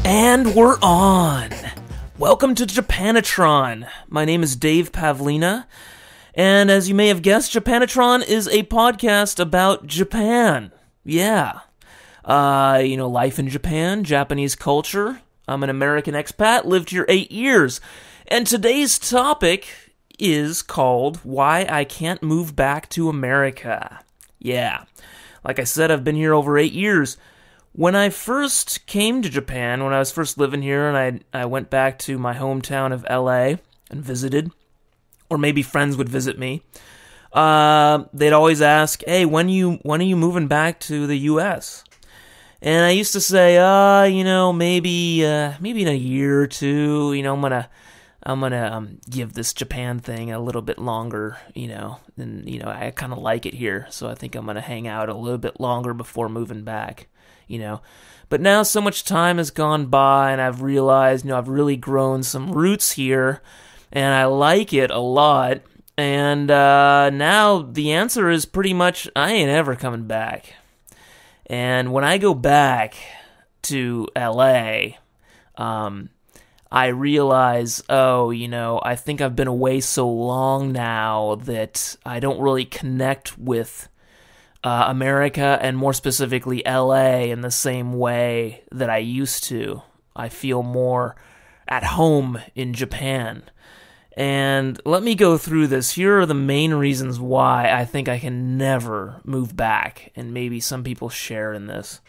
And we're on! Welcome to Japanatron. My name is Dave Pavlina, and as you may have guessed, Japanatron is a podcast about Japan. Yeah. Life in Japan, Japanese culture. I'm an American expat, lived here 8 years. And today's topic is called Why I Can't Move Back to America. Yeah. Like I said, I've been here over 8 years. When I first came to Japan, when I was first living here, and I went back to my hometown of LA and visited, or maybe friends would visit me, they'd always ask, "Hey, when are you moving back to the U.S.?" And I used to say, maybe in a year or two. I'm gonna give this Japan thing a little bit longer. And I kind of like it here, so I think I'm gonna hang out a little bit longer before moving back. But now so much time has gone by, and I've realized, I've really grown some roots here, and I like it a lot. And now the answer is pretty much I ain't ever coming back. And when I go back to LA, I realize, I think I've been away so long now that I don't really connect with America, and more specifically LA, in the same way that I used to. I feel more at home in Japan. And let me go through this. Here are the main reasons why I think I can never move back, and maybe some people share in this.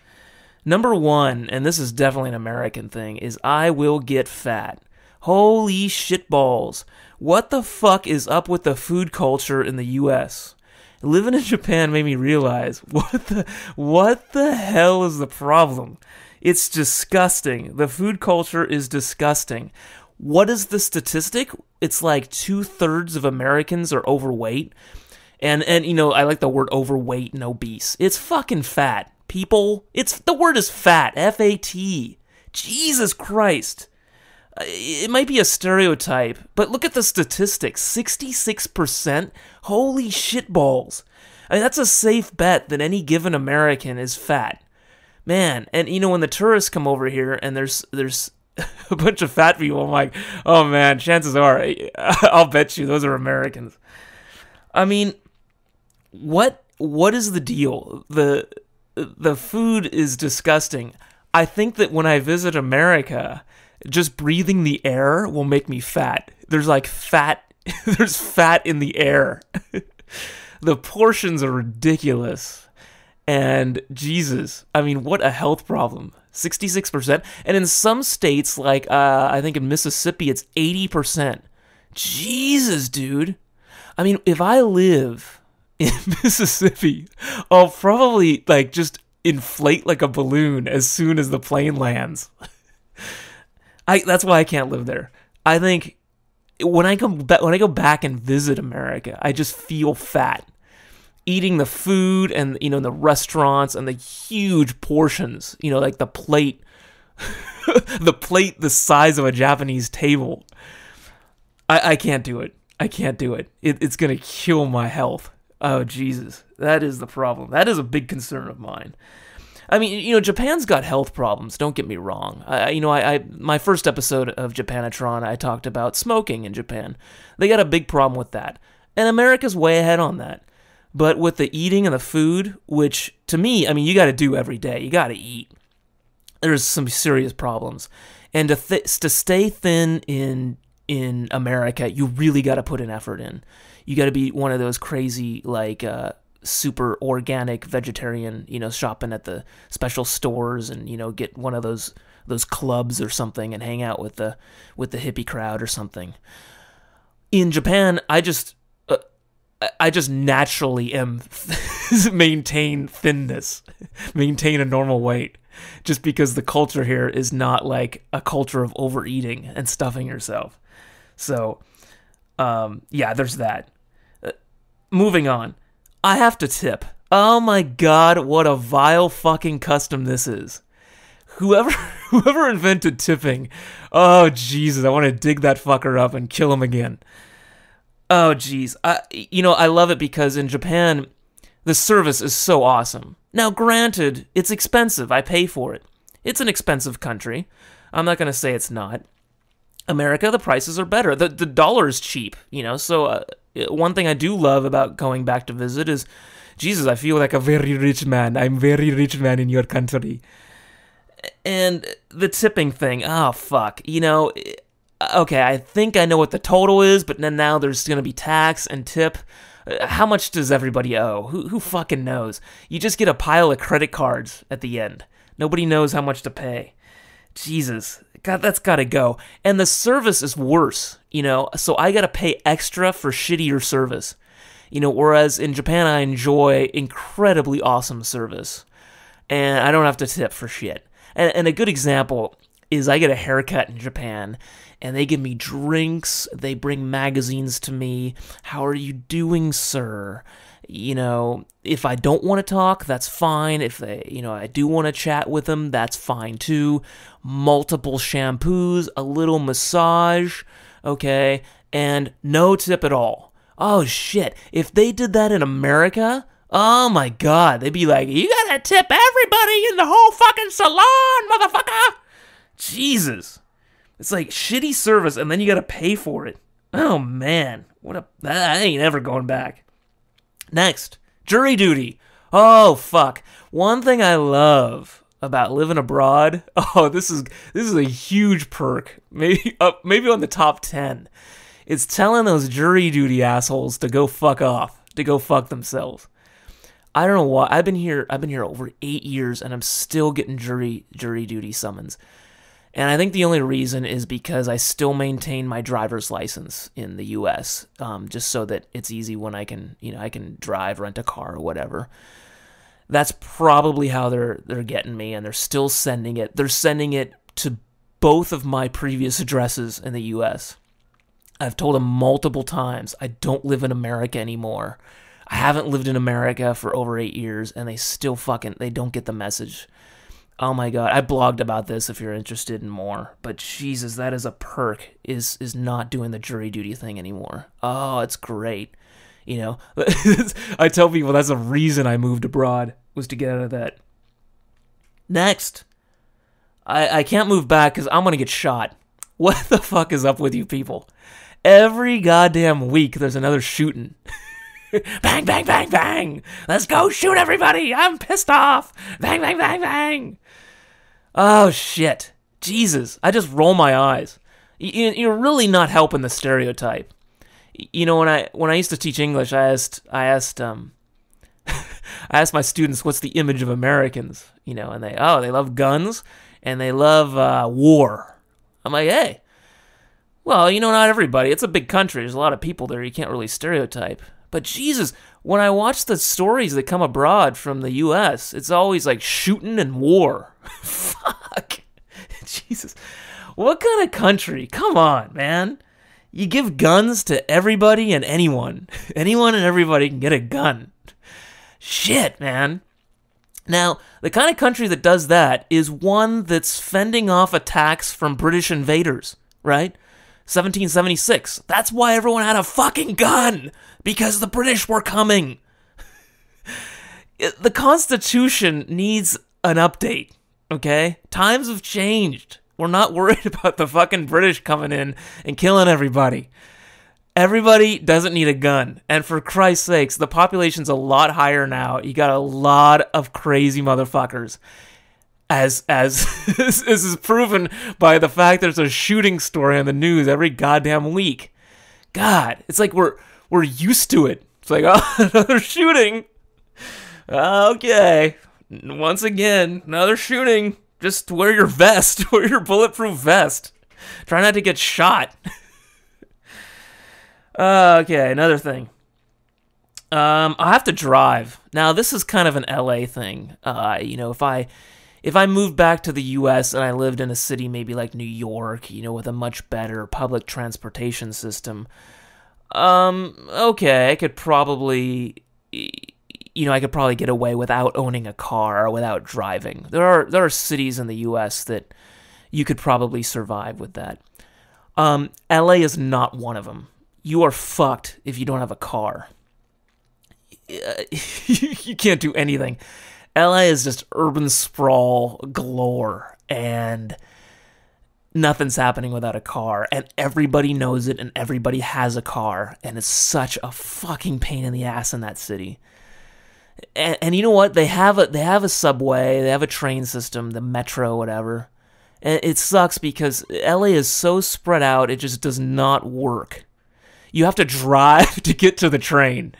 Number one, and this is definitely an American thing, is I will get fat. Holy shitballs. What the fuck is up with the food culture in the U.S.? Living in Japan made me realize, what the hell is the problem? It's disgusting. The food culture is disgusting. What is the statistic? It's like 2/3 of Americans are overweight. And I like the word overweight and obese. It's fucking fat. People, the word is fat. F-A-T. Jesus Christ. It might be a stereotype, but look at the statistics. 66%? Holy shitballs. I mean, that's a safe bet that any given American is fat. Man, and when the tourists come over here and there's a bunch of fat people, I'm like, oh man, chances are, I'll bet you those are Americans. I mean, what is the deal? The food is disgusting. I think that when I visit America, just breathing the air will make me fat. There's there's fat in the air. The portions are ridiculous. And Jesus, I mean, what a health problem. 66%. And in some states, like I think in Mississippi, it's 80%. Jesus, dude. I mean, if I live in Mississippi, I'll probably just inflate like a balloon as soon as the plane lands. That's why I can't live there. I think when I go back and visit America, I just feel fat. Eating the food and the restaurants and the huge portions, like the plate, the size of a Japanese table. I can't do it. I can't do it. It's gonna kill my health. Oh Jesus, that is the problem. That is a big concern of mine. I mean, Japan's got health problems, don't get me wrong. My first episode of Japanatron, I talked about smoking in Japan. They got a big problem with that. And America's way ahead on that. But with the eating and the food, which, to me, you got to do every day. You got to eat. There's some serious problems. And to stay thin in America, you really got to put an effort in. You got to be one of those crazy, super organic vegetarian, shopping at the special stores and, get one of those clubs or something and hang out with the hippie crowd or something. In Japan, I just naturally maintain thinness, maintain a normal weight, just because the culture here is not like a culture of overeating and stuffing yourself. So, there's that. Moving on. I have to tip. Oh my god, what a vile fucking custom this is. Whoever invented tipping, oh Jesus, I want to dig that fucker up and kill him again. Oh, geez. I love it because in Japan, the service is so awesome. Now, granted, it's expensive. I pay for it. It's an expensive country. I'm not going to say it's not. America, the prices are better. The dollar is cheap, so one thing I do love about going back to visit is, Jesus, I feel like a very rich man. I'm very rich man in your country. And the tipping thing, oh, fuck. Okay, I think I know what the total is, but then now there's going to be tax and tip. How much does everybody owe? Who fucking knows? You just get a pile of credit cards at the end. Nobody knows how much to pay. Jesus, God, that's got to go. And the service is worse, so I got to pay extra for shittier service. Whereas in Japan, I enjoy incredibly awesome service. And I don't have to tip for shit. And a good example is I get a haircut in Japan, and they give me drinks, they bring magazines to me. How are you doing, sir? If I don't want to talk, that's fine. If I do want to chat with them, that's fine too. Multiple shampoos, a little massage, okay, and no tip at all. Oh shit, if they did that in America, oh my God, they'd be like, you gotta tip everybody in the whole fucking salon, motherfucker! Jesus. It's like shitty service, and then you gotta pay for it. Oh man, I ain't ever going back. Next, jury duty. Oh fuck. One thing I love about living abroad, this is a huge perk. Maybe on the top 10. It's telling those jury duty assholes to go fuck off, to go fuck themselves. I don't know why. I've been here over 8 years, and I'm still getting jury duty summons. And I think the only reason is because I still maintain my driver's license in the U.S., just so that it's easy when I can drive, rent a car, or whatever. That's probably how they're getting me, and they're still sending it. They're sending it to both of my previous addresses in the U.S. I've told them multiple times I don't live in America anymore. I haven't lived in America for over 8 years, and they still they don't get the message. Oh my God, I blogged about this if you're interested in more. But Jesus, that is a perk, is not doing the jury duty thing anymore. Oh, it's great. I tell people that's the reason I moved abroad, was to get out of that. Next, I can't move back because I'm going to get shot. What the fuck is up with you people? Every goddamn week there's another shooting. Bang, bang, bang, bang. Let's go shoot everybody. I'm pissed off. Bang, bang, bang, bang. Oh, shit. Jesus. I just roll my eyes. You're really not helping the stereotype. When I used to teach English, I asked my students, what's the image of Americans? And they love guns and they love war. I'm like, hey. Well, not everybody. It's a big country. There's a lot of people there. You can't really stereotype. But Jesus, when I watch the stories that come abroad from the U.S., it's always like shooting and war. Fuck. Jesus. What kind of country? Come on, man. You give guns to everybody and anyone. Anyone and everybody can get a gun. Shit, man. Now, the kind of country that does that is one that's fending off attacks from British invaders, right? 1776. That's why everyone had a fucking gun, because the British were coming. The Constitution needs an update, okay? Times have changed. We're not worried about the fucking British coming in and killing everybody. Everybody doesn't need a gun. And for Christ's sakes, the population's a lot higher now. You got a lot of crazy motherfuckers. As this is proven by the fact there's a shooting story on the news every goddamn week. God, it's like we're used to it. It's like, oh, another shooting. Okay. Once again, another shooting. Just wear your vest. Wear your bulletproof vest. Try not to get shot. Okay, another thing. I have to drive. Now, this is kind of an LA thing. If I moved back to the U.S. and I lived in a city maybe like New York, with a much better public transportation system, okay, I could probably get away without owning a car or without driving. There are cities in the U.S. that you could probably survive with that. LA is not one of them. you are fucked if you don't have a car. You can't do anything. LA is just urban sprawl galore, and nothing's happening without a car, and everybody knows it, and everybody has a car, and it's such a fucking pain in the ass in that city. And you know what? They have a subway, they have a train system, the metro, whatever. And it sucks because LA is so spread out, it just does not work. You have to drive to get to the train,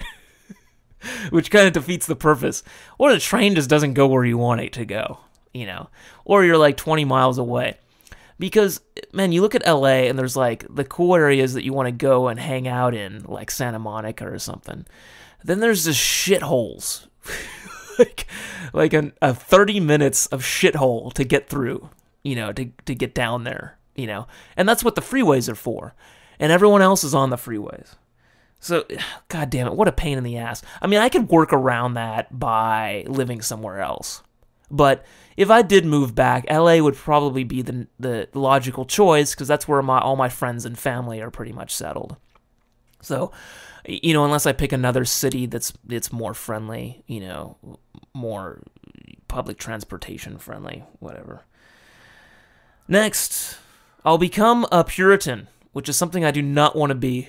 which kind of defeats the purpose. Or the train just doesn't go where you want it to go, or you're like 20 miles away. Because, man, you look at LA and there's like the cool areas that you want to go and hang out in, like Santa Monica or something. Then there's just shitholes, like a 30 minutes of shithole to get through, to get down there, and that's what the freeways are for, and everyone else is on the freeways. So, god damn it, what a pain in the ass. I mean, I could work around that by living somewhere else, but if I did move back, LA would probably be the logical choice, because that's where all my friends and family are pretty much settled. So, unless I pick another city that's more friendly, more public transportation friendly, whatever. Next, I'll become a Puritan, which is something I do not want to be.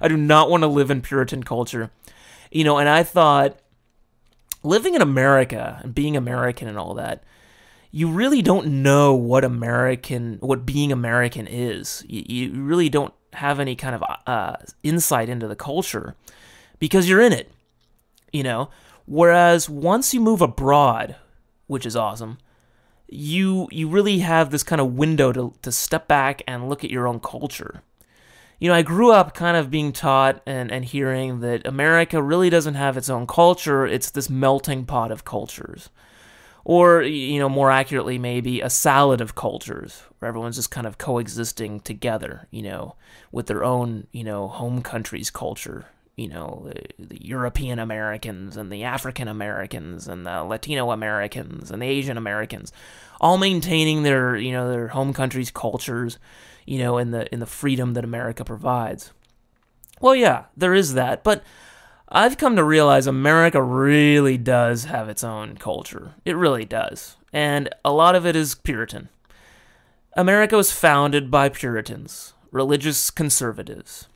I do not want to live in Puritan culture. And I thought, living in America and being American and all that, you really don't know what being American is. You really don't have any kind of insight into the culture because you're in it, Whereas once you move abroad, which is awesome, you really have this kind of window to step back and look at your own culture. I grew up kind of being taught and hearing that America really doesn't have its own culture. It's this melting pot of cultures. Or, more accurately, maybe a salad of cultures where everyone's just kind of coexisting together, with their own, home country's culture. The European Americans and the African Americans and the Latino Americans and the Asian Americans, all maintaining their home country's cultures, in the freedom that America provides. Well, yeah, there is that, but I've come to realize America really does have its own culture. It really does. And a lot of it is Puritan. America was founded by Puritans, religious conservatives.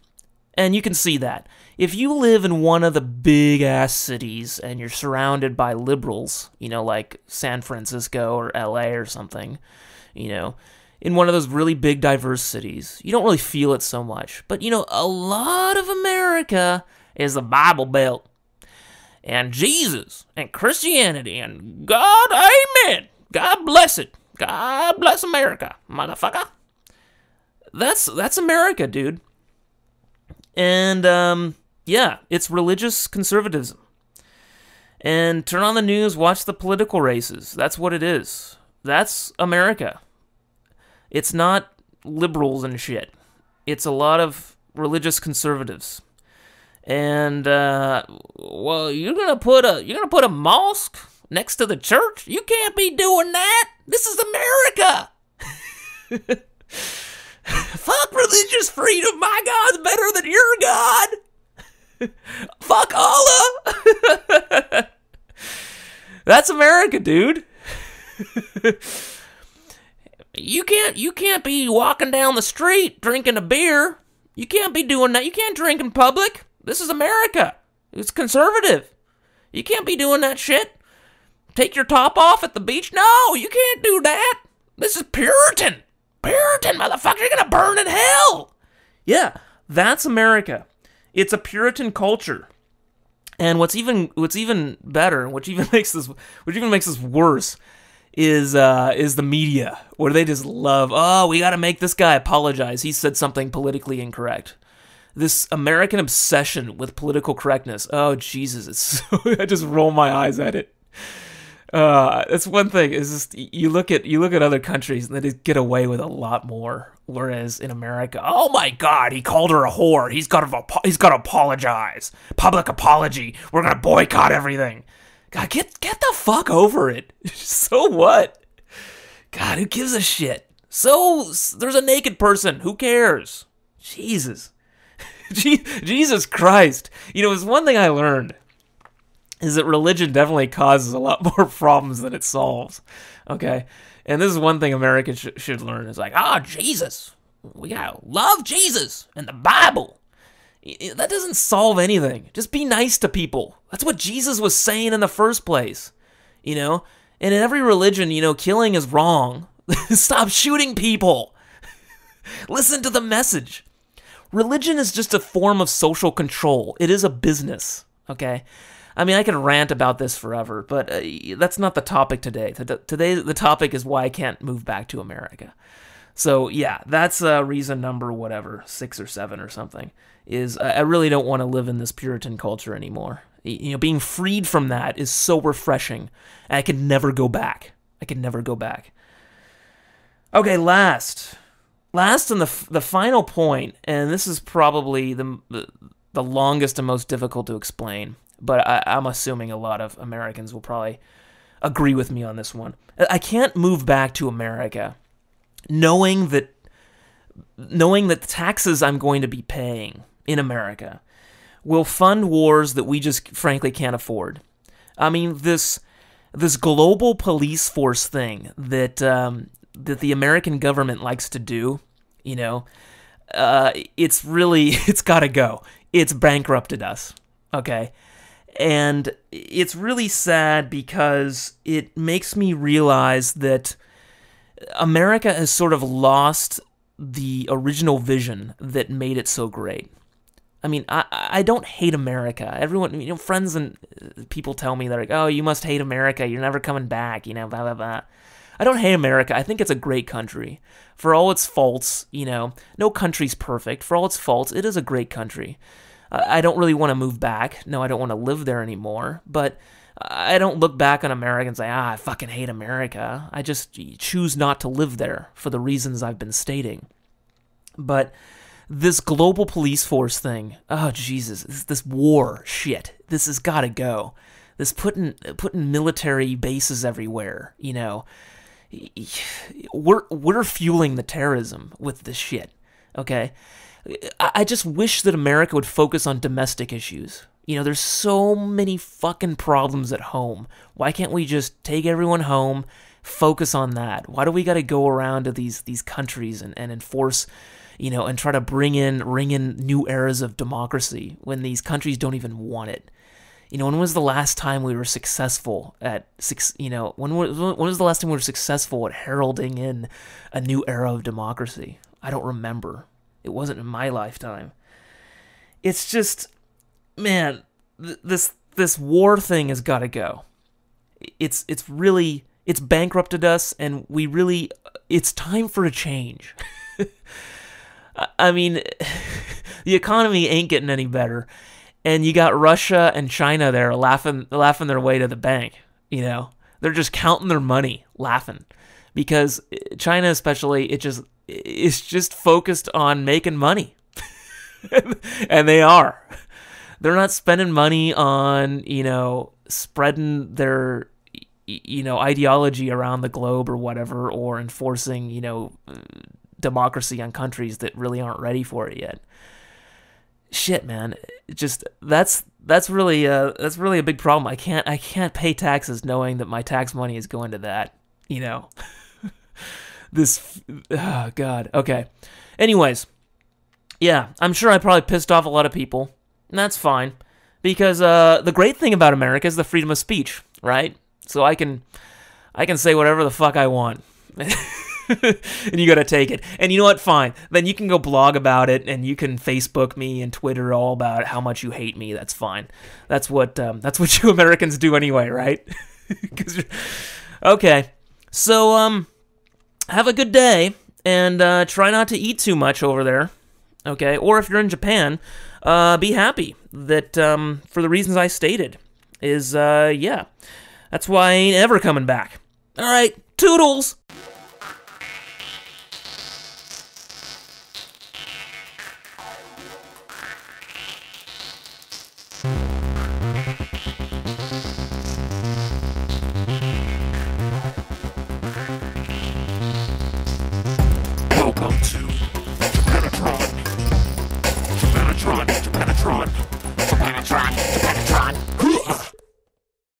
And you can see that. If you live in one of the big-ass cities and you're surrounded by liberals, like San Francisco or LA or something, in one of those really big, diverse cities, you don't really feel it so much. But, a lot of America is the Bible Belt, and Jesus, and Christianity, and God, amen, God bless it, God bless America, motherfucker. That's America, dude. And, yeah, it's religious conservatism. And turn on the news, watch the political races. That's what it is. That's America. It's not liberals and shit. It's a lot of religious conservatives. And well, you're gonna put a mosque next to the church? You can't be doing that. This is America. Fuck religious freedom. My God's better than your God. Fuck Allah. That's America, dude. You can't be walking down the street drinking a beer. You can't be doing that. You can't drink in public. This is America. It's conservative. You can't be doing that shit. Take your top off at the beach. No, you can't do that. This is Puritan. Puritan, motherfucker. You're gonna burn in hell. Yeah, that's America. It's a Puritan culture. And what's even better, which even makes this worse, is the media, where they just love, oh, we gotta make this guy apologize. He said something politically incorrect. This American obsession with political correctness. Oh, Jesus, it's so, I just roll my eyes at it. That's one thing, is just, you look at other countries and they just get away with a lot more. Whereas in America, oh my God, he called her a whore. He's got to apologize. Public apology. We're gonna boycott everything. God, get the fuck over it. So what? God, who gives a shit? So there's a naked person. Who cares? Jesus. Jesus Christ. It's one thing I learned is that religion definitely causes a lot more problems than it solves. Okay? And this is one thing Americans should learn. It's like, Jesus. We gotta love Jesus and the Bible. That doesn't solve anything. Just be nice to people. That's what Jesus was saying in the first place. And in every religion, killing is wrong. Stop shooting people. Listen to the message. Religion is just a form of social control. It is a business, okay? I mean, I can rant about this forever, but that's not the topic today. Today, the topic is why I can't move back to America. So, yeah, that's reason number whatever, 6 or 7 or something, is I really don't want to live in this Puritan culture anymore. Being freed from that is so refreshing. I could never go back. Okay, last and the final point, and this is probably the longest and most difficult to explain, but I'm assuming a lot of Americans will probably agree with me on this one. I can't move back to America knowing that the taxes I'm going to be paying in America will fund wars that we just frankly can't afford. I mean, this global police force thing that the American government likes to do, it's got to go. It's bankrupted us, okay? And it's really sad because it makes me realize that America has sort of lost the original vision that made it so great. I mean, I don't hate America. Everyone, friends and people tell me, they're like, oh, you must hate America. You're never coming back, blah, blah, blah. I don't hate America. I think it's a great country. For all its faults, no country's perfect. For all its faults, it is a great country. I don't really want to move back. No, I don't want to live there anymore. But I don't look back on America and say, I fucking hate America. I just choose not to live there for the reasons I've been stating. But this global police force thing, oh, Jesus, this war shit, this has got to go. This putting military bases everywhere, We're fueling the terrorism with this shit, okay? I just wish that America would focus on domestic issues. There's so many fucking problems at home. Why can't we just take everyone home, focus on that? Why do we got to go around to these countries and enforce, and try to ring in new eras of democracy when these countries don't even want it? When was the last time we were successful at when was the last time we were successful at heralding in a new era of democracy? I don't remember. It wasn't in my lifetime. It's just, man, this war thing has got to go. It's bankrupted us, and it's time for a change. I mean, the economy ain't getting any better. And you got Russia and China there laughing their way to the bank, They're just counting their money, laughing. Because China especially, it's just focused on making money. And they are. They're not spending money on, spreading their, ideology around the globe or whatever, or enforcing, democracy on countries that really aren't ready for it yet. Shit, man, that's really a big problem. I can't pay taxes knowing that my tax money is going to that. Oh God. Okay. Anyways, yeah, I'm sure I probably pissed off a lot of people, and that's fine because the great thing about America is the freedom of speech, right? So I can say whatever the fuck I want. And you gotta take it. And you know what? Fine. Then you can go blog about it, and you can Facebook me and Twitter all about how much you hate me. That's fine. That's what you Americans do anyway, right? Okay. So have a good day, and try not to eat too much over there. Okay. Or if you're in Japan, be happy that for the reasons I stated is yeah. That's why I ain't ever coming back. All right. Toodles. Welcome to Japanatron. Japanatron, Japanatron, Japanatron,